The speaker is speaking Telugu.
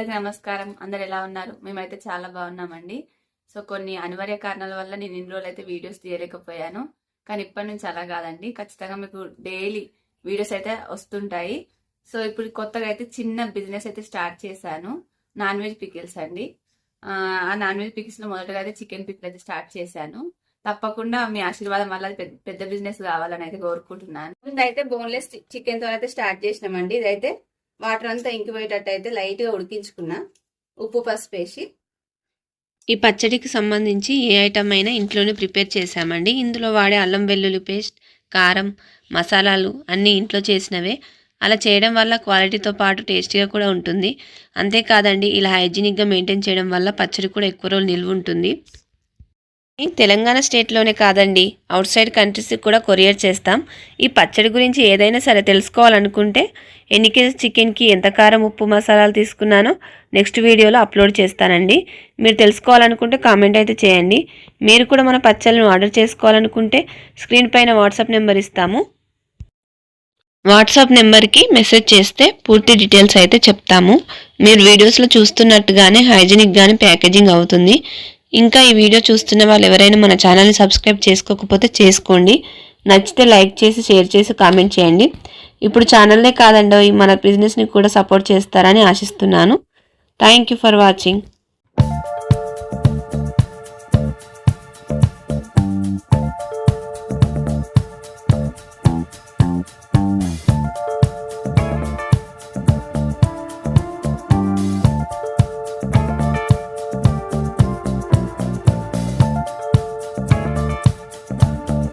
అందరికీ నమస్కారం. అందరు ఎలా ఉన్నారు? మేమైతే చాలా బాగున్నామండి. సో కొన్ని అనివార్య కారణాల వల్ల నేను ఇన్ని రోజులు అయితే వీడియోస్ తీయలేకపోయాను. కానీ ఇప్పటి నుంచి అలా కాదండి, ఖచ్చితంగా మీకు డైలీ వీడియోస్ అయితే వస్తుంటాయి. సో ఇప్పుడు కొత్తగా అయితే చిన్న బిజినెస్ అయితే స్టార్ట్ చేశాను, నాన్ వెజ్ పికిల్స్ అండి. ఆ నాన్ వెజ్ పికిల్స్ లో మొదటగా అయితే చికెన్ పికిల్ అయితే స్టార్ట్ చేశాను. తప్పకుండా మీ ఆశీర్వాదం వల్ల పెద్ద బిజినెస్ కావాలని అయితే కోరుకుంటున్నాను. ముందైతే బోన్లెస్ చికెన్ తో అయితే స్టార్ట్ చేసినామండి. ఇదైతే వాటర్ అంతా ఇంకిపోయేటట్టు అయితే లైట్ గా ఉడికించుకున్నా, ఉప్పు పసుపు వేసి. ఈ పచ్చడికి సంబంధించి ఏ ఐటమ్ అయినా ఇంట్లోనే ప్రిపేర్ చేసామండి. ఇందులో వాడే అల్లం వెల్లుల్లి పేస్ట్, కారం, మసాలాలు అన్నీ ఇంట్లో చేసినవే. అలా చేయడం వల్ల క్వాలిటీతో పాటు టేస్టీగా కూడా ఉంటుంది. అంతేకాదండి, ఇలా హైజీనిక్గా మెయింటైన్ చేయడం వల్ల పచ్చడి కూడా ఎక్కువ రోజులు నిల్వ ఉంటుంది. తెలంగాణ స్టేట్లోనే కాదండి, అవుట్ సైడ్ కంట్రీస్కి కూడా కొరియర్ చేస్తాం. ఈ పచ్చడి గురించి ఏదైనా సరే తెలుసుకోవాలనుకుంటే ఎన్ని కేజీ చికెన్కి ఎంత కారం, ఉప్పు, మసాలాలు తీసుకున్నానో నెక్స్ట్ వీడియోలో అప్లోడ్ చేస్తానండి. మీరు తెలుసుకోవాలనుకుంటే కామెంట్ అయితే చేయండి. మీరు కూడా మన పచ్చళ్ళను ఆర్డర్ చేసుకోవాలనుకుంటే స్క్రీన్ పైన వాట్సాప్ నెంబర్ ఇస్తాము. వాట్సాప్ నెంబర్కి మెసేజ్ చేస్తే పూర్తి డీటెయిల్స్ అయితే చెప్తాము. మీరు వీడియోస్లో చూస్తున్నట్టుగానే హైజీనిక్గానే ప్యాకేజింగ్ అవుతుంది. ఇంకా ఈ వీడియో చూస్తున్న వాళ్ళు ఎవరైనా మన ఛానల్ని సబ్స్క్రైబ్ చేసుకోకపోతే చేసుకోండి. నచ్చితే లైక్ చేసి, షేర్ చేసి, కామెంట్ చేయండి. ఇప్పుడు ఛానల్నే కాదండి, మన బిజినెస్ని కూడా సపోర్ట్ చేస్తారని ఆశిస్తున్నాను. Thank you for watching.